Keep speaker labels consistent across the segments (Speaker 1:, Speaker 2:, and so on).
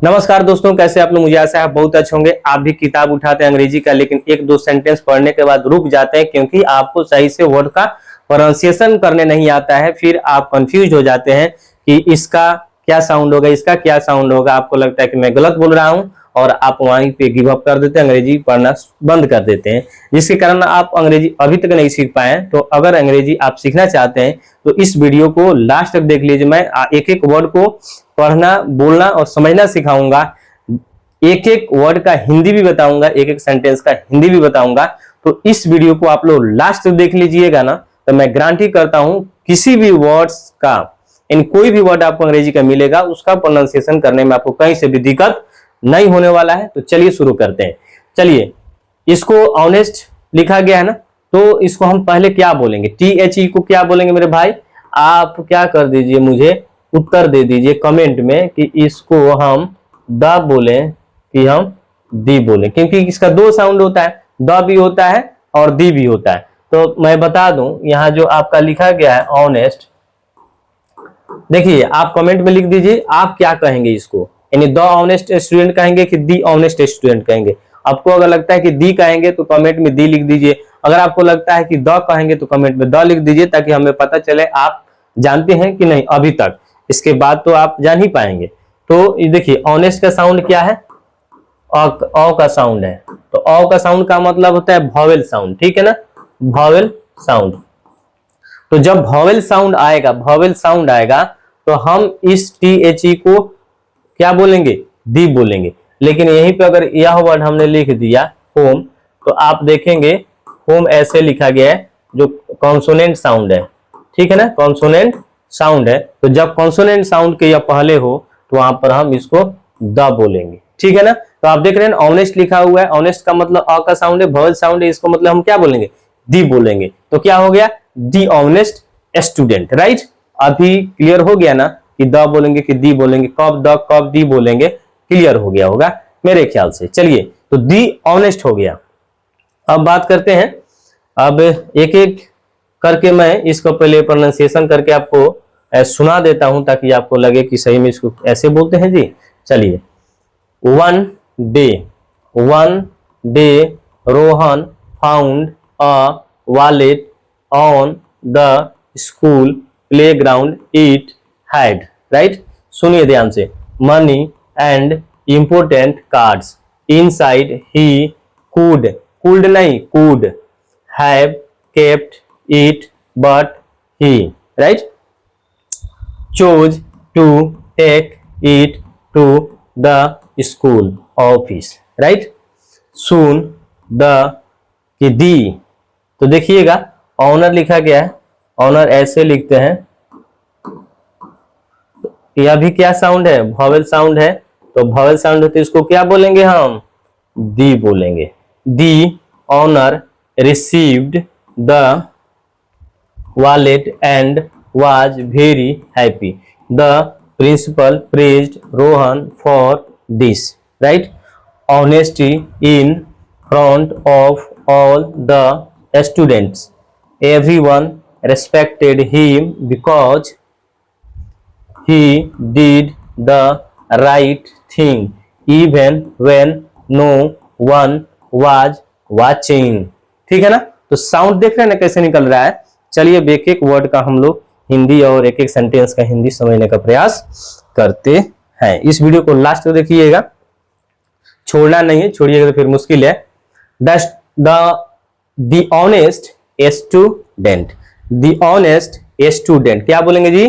Speaker 1: नमस्कार दोस्तों, कैसे आप लोग। मुझे आशा है आप बहुत अच्छे होंगे। आप भी किताब उठाते हैं अंग्रेजी का, लेकिन एक दो सेंटेंस पढ़ने के बाद रुक जाते हैं क्योंकि आपको सही से वर्ड का प्रोनाउंसिएशन करने नहीं आता है। फिर आप कंफ्यूज हो जाते हैं कि इसका क्या साउंड होगा, इसका क्या साउंड होगा। आपको लगता है कि मैं गलत बोल रहा हूं और आप वहीं पे गिव अप कर देते हैं, अंग्रेजी पढ़ना बंद कर देते हैं, जिसके कारण आप अंग्रेजी अभी तक नहीं सीख पाए। तो अगर अंग्रेजी आप सीखना चाहते हैं तो इस वीडियो को लास्ट तक देख लीजिए। मैं एक एक वर्ड को पढ़ना, बोलना और समझना सिखाऊंगा। एक एक वर्ड का हिंदी भी बताऊंगा, एक एक सेंटेंस का हिंदी भी बताऊंगा। तो इस वीडियो को आप लोग लास्ट तक देख लीजिएगा ना, तो मैं गारंटी करता हूं किसी भी वर्ड्स का, इन कोई भी वर्ड आपको अंग्रेजी का मिलेगा उसका प्रोनाउंसिएशन करने में आपको कहीं से भी दिक्कत नहीं होने वाला है। तो चलिए शुरू करते हैं। चलिए, इसको ऑनेस्ट लिखा गया है ना, तो इसको हम पहले क्या बोलेंगे? THE को क्या बोलेंगे मेरे भाई? आप क्या कर दीजिए, मुझे उत्तर दे दीजिए कमेंट में कि इसको हम द बोलें कि हम दी बोलें, क्योंकि इसका दो साउंड होता है, द भी होता है और दी भी होता है। तो मैं बता दूं, यहाँ जो आपका लिखा गया है ऑनेस्ट, देखिए आप कमेंट में लिख दीजिए आप क्या कहेंगे इसको, यानी द ऑनेस्ट स्टूडेंट कहेंगे कि दी ऑनेस्ट स्टूडेंट कहेंगे। आपको अगर लगता है कि दी कहेंगे तो कमेंट में दी लिख दीजिए, अगर आपको लगता है कि द कहेंगे तो कमेंट में द लिख दीजिए, ताकि हमें पता चले आप जानते हैं कि नहीं अभी तक। इसके बाद तो आप जान ही पाएंगे। तो देखिए ऑनेस्ट का साउंड क्या है? अ का साउंड है। तो अ का साउंड का मतलब होता है वॉवेल साउंड, ठीक है ना, वॉवेल साउंड। तो जब वॉवेल साउंड आएगा तो हम इस THE को क्या बोलेंगे? दी बोलेंगे। लेकिन यहीं पे अगर यह वर्ड हमने लिख दिया होम, तो आप देखेंगे होम ऐसे लिखा गया है जो कॉन्सोनेंट साउंड है, ठीक है ना, कॉन्सोनेंट साउंड है। तो जब कॉन्सोनेंट साउंड के या पहले हो तो वहां पर हम इसको द बोलेंगे, ठीक है ना। तो आप देख रहे हैं ऑनेस्ट लिखा हुआ है, ऑनेस्ट का मतलब अ का साउंड है, वॉवेल साउंड है, इसको मतलब हम क्या बोलेंगे? दी बोलेंगे। तो क्या हो गया? दी ऑनेस्ट स्टूडेंट, राइट। अभी क्लियर हो गया ना कि द बोलेंगे कि दी बोलेंगे, कब द कब दी बोलेंगे, क्लियर हो गया होगा मेरे ख्याल से। चलिए, तो दी ऑनेस्ट हो गया। अब बात करते हैं, अब एक एक करके मैं इसको पहले प्रोनाउंसिएशन करके आपको सुना देता हूं, ताकि आपको लगे कि सही में इसको ऐसे बोलते हैं जी। चलिए, one day Rohan found a wallet on the school playground, it had, right. सुनिए ध्यान से, money and important cards inside, he could नहीं, could have kept it but he, right, chose to take it to the school office, right. soon the कि दी, तो देखिएगा honour लिखा गया है, ऑनर ऐसे लिखते हैं। यह भी क्या साउंड है? वॉवेल साउंड है। तो वॉवेल साउंड होते इसको क्या बोलेंगे? हम दी बोलेंगे। The honour received the wallet and was very happy. The principal praised Rohan for this, right. Honesty in front of all the students. Everyone respected him because he did the right thing even when no one was watching. ठीक है ना। तो sound देख रहे हैं ना कैसे निकल रहा है। चलिए, एक एक वर्ड का हम लोग हिंदी और एक एक सेंटेंस का हिंदी समझने का प्रयास करते हैं। इस वीडियो को लास्ट तक देखिएगा, छोड़ना नहीं है, छोड़िएगा तो फिर मुश्किल है। The honest student, the honest student क्या बोलेंगे जी?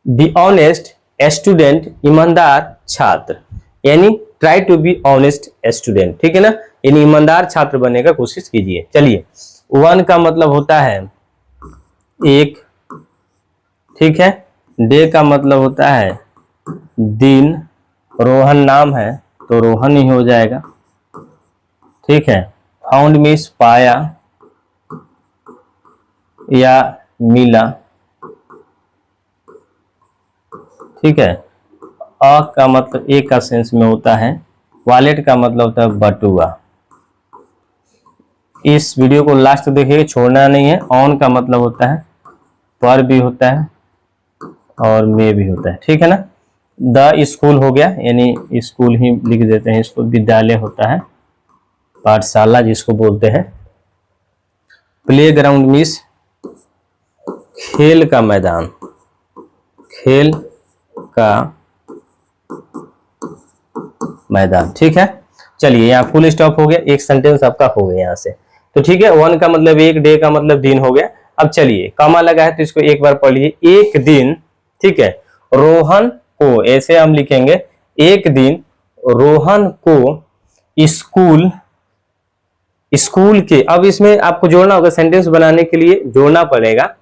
Speaker 1: द ऑनेस्ट स्टूडेंट, ईमानदार छात्र, यानी try to be honest student, ठीक है ना, यानी ईमानदार छात्र बनने का कोशिश कीजिए। चलिए, वन का मतलब होता है एक, ठीक है। डे का मतलब होता है दिन, रोहन नाम है तो रोहन ही हो जाएगा, ठीक है। फाउंड मीन्स पाया या मिला, ठीक है। अ का मतलब एक का सेंस में होता है, वॉलेट का मतलब होता है बटुआ। इस वीडियो को लास्ट देखिए, छोड़ना नहीं है। ऑन का मतलब होता है पर भी होता है और में भी होता है, ठीक है ना। द स्कूल हो गया, यानी स्कूल ही लिख देते हैं इसको, विद्यालय होता है, पाठशाला जिसको बोलते हैं। प्ले ग्राउंड मीन्स खेल का मैदान, खेल का मैदान। ठीक है, चलिए यहाँ फुल स्टॉप हो गया, एक सेंटेंस आपका हो गया यहाँ से। तो ठीक है, वन का मतलब एक, डे का मतलब दिन हो गया। अब चलिए कॉमा लगा है तो इसको एक बार पढ़ लीजिए। एक दिन, ठीक है, रोहन को, ऐसे हम लिखेंगे, एक दिन रोहन को स्कूल के, अब इसमें आपको जोड़ना होगा, सेंटेंस बनाने के लिए जोड़ना पड़ेगा,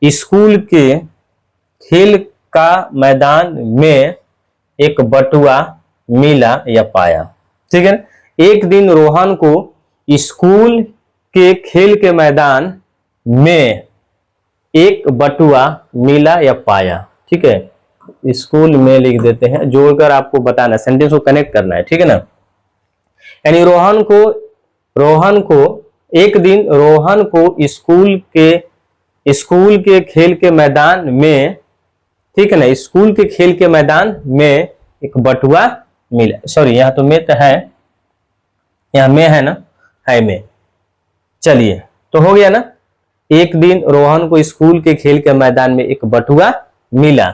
Speaker 1: स्कूल के खेल का मैदान में एक बटुआ मिला या पाया। ठीक है, एक दिन रोहन को स्कूल के खेल के मैदान में एक बटुआ मिला या पाया। ठीक है, स्कूल में लिख देते हैं, जोड़कर आपको बताना, सेंटेंस को कनेक्ट करना है। ठीक है ना, यानी रोहन को एक दिन रोहन को स्कूल के खेल के मैदान में, ठीक है ना, स्कूल के खेल के मैदान में एक बटुआ मिला। सॉरी, यहाँ तो में तो है, यहाँ में है ना, है में। चलिए, तो हो गया ना, एक दिन रोहन को स्कूल के खेल के मैदान में एक बटुआ मिला।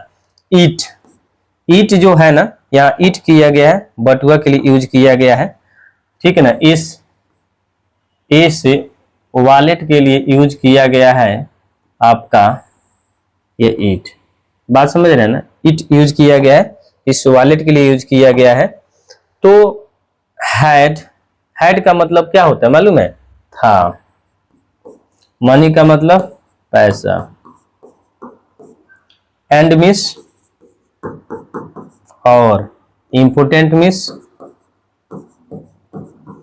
Speaker 1: ईट जो है ना, यहाँ ईट किया गया है, बटुआ के लिए यूज किया गया है। ठीक है ना, इस वॉलेट के लिए यूज किया गया है आपका ये ईट। बात समझ रहे हैं ना, ईट यूज किया गया है, इस वॉलेट के लिए यूज किया गया है। तो हैड का मतलब क्या होता है मालूम है? था। मनी का मतलब पैसा। एंड मिस और, इंपोर्टेंट मिस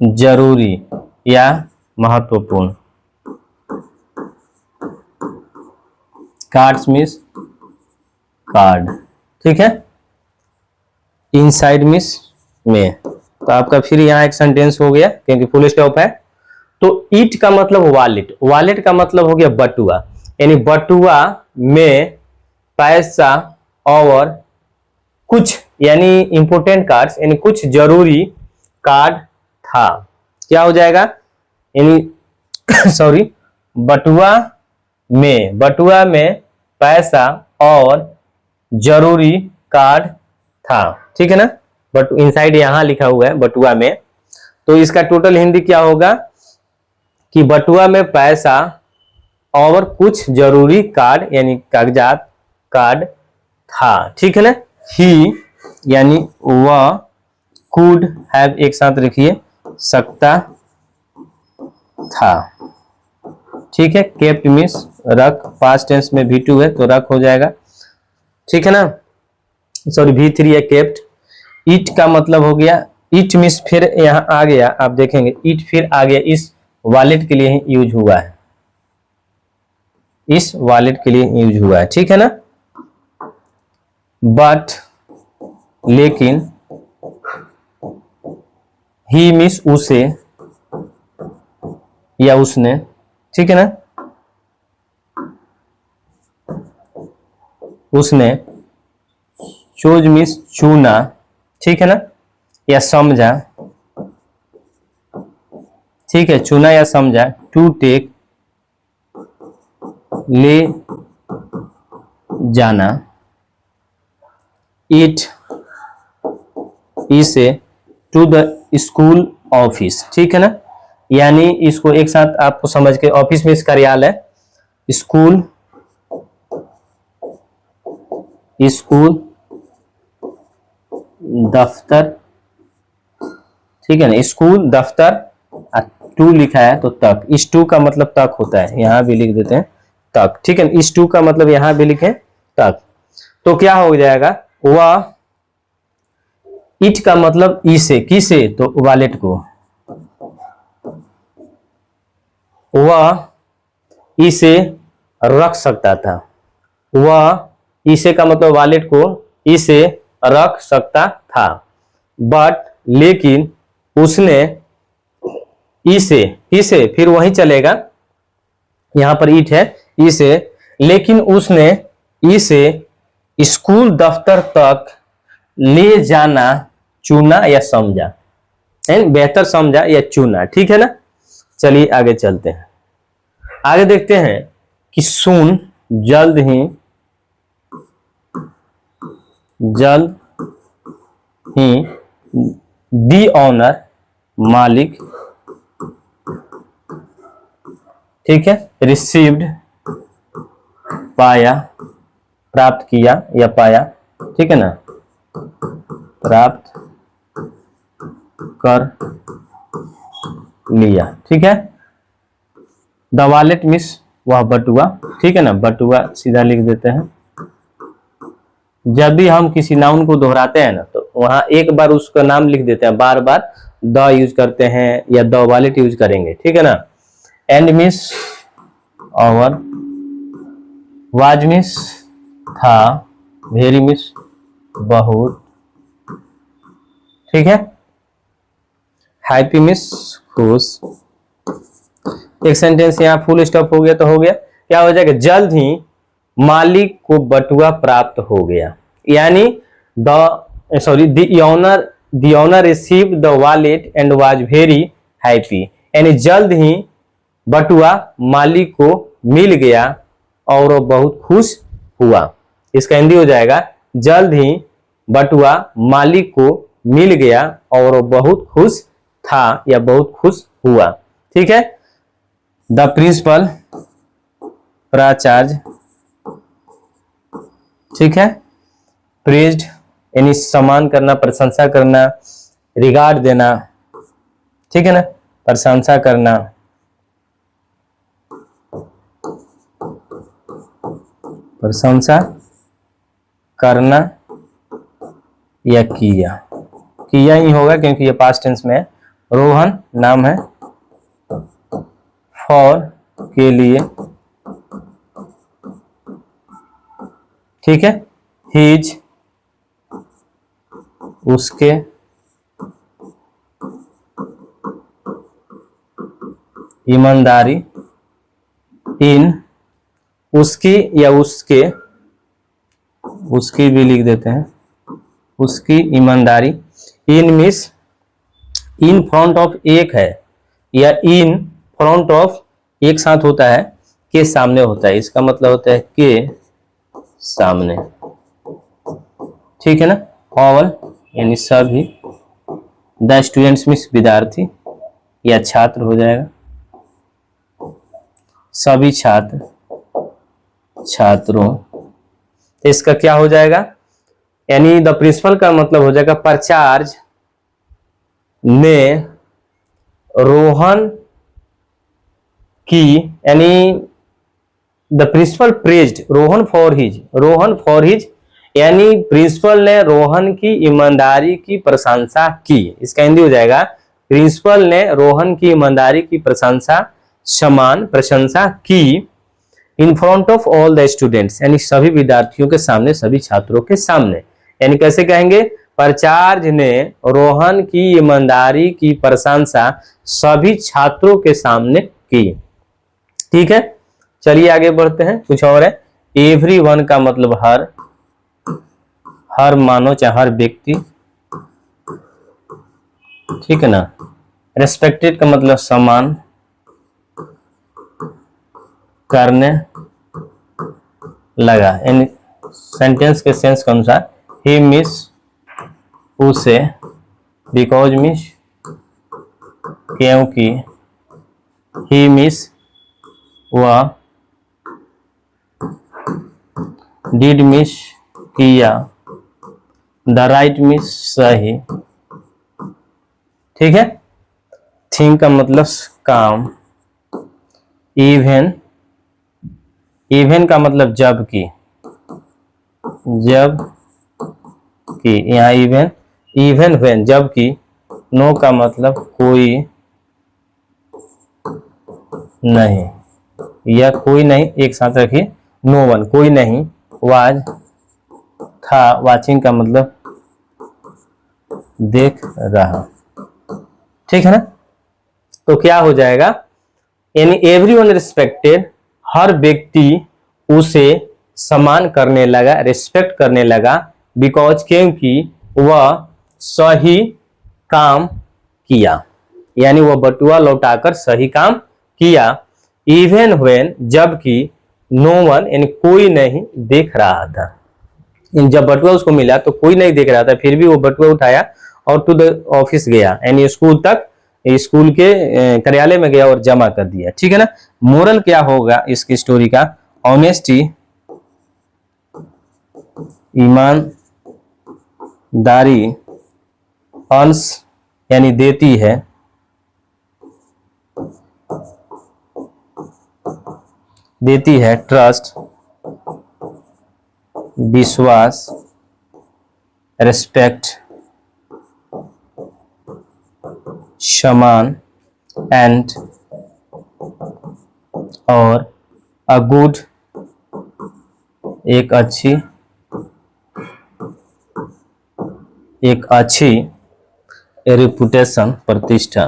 Speaker 1: जरूरी या महत्वपूर्ण। Cards miss card. ठीक है, इनसाइड मिस में। तो आपका फिर यहाँ एक सेंटेंस हो गया क्योंकि फुल स्टॉप है। तो ईट का मतलब वॉलेट, वॉलेट का मतलब हो गया बटुआ, यानी बटुआ में पैसा और कुछ, यानी इंपोर्टेंट कार्ड्स, यानी कुछ जरूरी कार्ड था। क्या हो जाएगा, यानी सॉरी, बटुआ में पैसा और जरूरी कार्ड था। ठीक है ना, बट इनसाइड यहां लिखा हुआ है बटुआ में। तो इसका टोटल हिंदी क्या होगा कि बटुआ में पैसा और कुछ जरूरी कार्ड, यानी कागजात, कार्ड था। ठीक है ना, ही यानी वह, कुड हैव एक साथ लिखिए, सकता था। ठीक है, केप्ट मीन्स रख, पास्ट टेंस में V2 है तो रख हो जाएगा। ठीक है ना, सॉरी V3 है केप्ट। ईट का मतलब हो गया, ईट मीन्स फिर यहाँ आ गया, आप देखेंगे ईट फिर आ गया, इस वॉलेट के लिए ही यूज हुआ है, इस वॉलेट के लिए यूज हुआ है। ठीक है ना, बट लेकिन, ही मीन्स उसे या उसने। ठीक है ना, उसने, चूज मीन्स चुना। ठीक है ना, या समझा। ठीक है, चुना या समझा। टू टेक, ले जाना। इट, इसे, टू द स्कूल ऑफिस। ठीक है ना, यानी इसको एक साथ आपको समझ के, ऑफिस में इस कार्यालय, स्कूल, दफ्तर। ठीक है ना, स्कूल, दफ्तर, टू लिखा है तो तक, इस टू का मतलब तक होता है, यहां भी लिख देते हैं तक। ठीक है, इस टू का मतलब यहां भी लिखे तक। तो क्या हो जाएगा, वह, इट का मतलब इसे, किसे, तो वॉलेट को, वह इसे रख सकता था। वह, इसे का मतलब वॉलेट को इसे रख सकता था। बट लेकिन उसने इसे फिर वही चलेगा, यहां पर ईट है, इसे, लेकिन उसने इसे स्कूल दफ्तर तक ले जाना चुना या समझा, बेहतर समझा या चुना, ठीक है ना। चलिए आगे चलते हैं, आगे देखते हैं कि सुन जल्द ही दी ऑनर मालिक, ठीक है, रिसीव्ड पाया, प्राप्त किया या पाया, ठीक है ना, प्राप्त कर लिया, ठीक है। द वॉलेट मिस वह बटुआ, ठीक है ना, बटुआ सीधा लिख देते हैं। जब भी हम किसी नाउन को दोहराते हैं ना तो वहां एक बार उसका नाम लिख देते हैं, बार बार द यूज करते हैं या द वॉलेट यूज करेंगे, ठीक है ना। एंड मिस और, वाज मिस था, वेरी मिस बहुत, ठीक है। हैप्पी मिस खुश। एक सेंटेंस यहाँ फुल स्टॉप हो गया तो हो गया, क्या हो जाएगा, जल्द ही मालिक को बटुआ प्राप्त हो गया, यानी the owner received the wallet and was very happy, यानी जल्द ही बटुआ मालिक को मिल गया और वो बहुत खुश हुआ। इसका हिंदी हो जाएगा, जल्द ही बटुआ मालिक को मिल गया और वो बहुत खुश था या बहुत खुश हुआ, ठीक है। द प्रिंसिपल प्राचार्य, ठीक है, प्रेज्ड यानी सम्मान करना, प्रशंसा करना, रिगार्ड देना, ठीक है ना, प्रशंसा करना, प्रशंसा करना या किया ही होगा क्योंकि ये पास्ट टेंस में है। रोहन नाम है, फॉर के लिए, ठीक है, हिज उसके, ईमानदारी, इन उसकी या उसकी भी लिख देते हैं, उसकी ईमानदारी। इन मिस, इन फ्रंट ऑफ एक है या इन फ्रंट ऑफ एक साथ होता है, के सामने होता है, इसका मतलब होता है के सामने, ठीक है ना। ऑल यानी सभी, द स्टूडेंट्स मिस विद्यार्थी या छात्र हो जाएगा, सभी छात्रों, तो इसका क्या हो जाएगा, यानी द प्रिंसिपल का मतलब हो जाएगा प्राचार्य ने रोहन की, यानी the principal praised Rohan for his, यानी प्रिंसिपल ने रोहन की ईमानदारी की प्रशंसा की। इसका हिंदी हो जाएगा, प्रिंसिपल ने रोहन की ईमानदारी की प्रशंसा की in front of all the students, यानी सभी विद्यार्थियों के सामने, सभी छात्रों के सामने। यानी कैसे कहेंगे, प्राचार्य ने रोहन की ईमानदारी की प्रशंसा सभी छात्रों के सामने की, ठीक है। चलिए आगे बढ़ते हैं, कुछ और है। एवरीवन का मतलब हर मानव चाहे हर व्यक्ति, ठीक है ना। रेस्पेक्टेड का मतलब सम्मान करने लगा, इन सेंटेंस के सेंस के अनुसार, ही मिस उसे, बिकॉज मिस क्योंकि, ही मिस वह, डिड मिस किया, द राइट मिस सही, ठीक है। थिंक का मतलब काम, इवन का मतलब जबकि, यहाँ इवन व्हेन जबकि। नो का मतलब कोई नहीं या कोई नहीं, एक साथ रखिए, नो वन कोई नहीं। वाज था, वाचिंग का मतलब देख रहा, ठीक है ना। तो क्या हो जाएगा, यानी एवरीवन रिस्पेक्टेड, हर व्यक्ति उसे सम्मान करने लगा, रिस्पेक्ट करने लगा, बिकॉज क्योंकि वह सही काम किया, यानी वह बटुआ लौटाकर सही काम किया। इवन व्हेन, जबकि नो वन, यानी कोई नहीं देख रहा था। जब बटुआ उसको मिला तो कोई नहीं देख रहा था, फिर भी वो बटुआ उठाया और टू द ऑफिस गया, यानी स्कूल तक, स्कूल के कार्यालय में गया और जमा कर दिया। ठीक है ना। मोरल क्या होगा इसकी स्टोरी का? ऑनेस्टी, ईमानदारी, अर्न्स यानी देती है, ट्रस्ट विश्वास, रिस्पेक्ट, सम्मान, एंड और अ गुड, एक अच्छी रेपुटेशन, प्रतिष्ठा।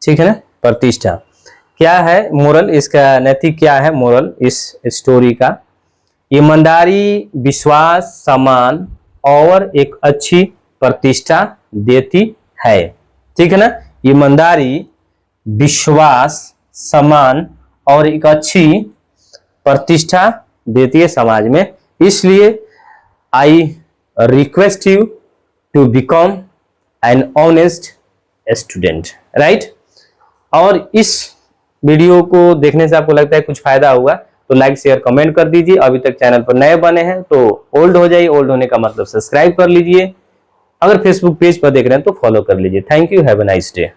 Speaker 1: ठीक है ना, प्रतिष्ठा। क्या है मोरल इसका, नैतिक क्या है मोरल इस स्टोरी का? ईमानदारी विश्वास सम्मान और एक अच्छी प्रतिष्ठा देती है। ठीक है ना। ईमानदारी विश्वास सम्मान और एक अच्छी प्रतिष्ठा देती है समाज में। इसलिए I request you to become an honest student, right. और इस वीडियो को देखने से आपको लगता है कुछ फायदा हुआ तो लाइक शेयर कमेंट कर दीजिए। अभी तक चैनल पर नए बने हैं तो ओल्ड हो जाइए, ओल्ड होने का मतलब सब्सक्राइब कर लीजिए। अगर फेसबुक पेज पर देख रहे हैं तो फॉलो कर लीजिए। Thank you, have a nice day.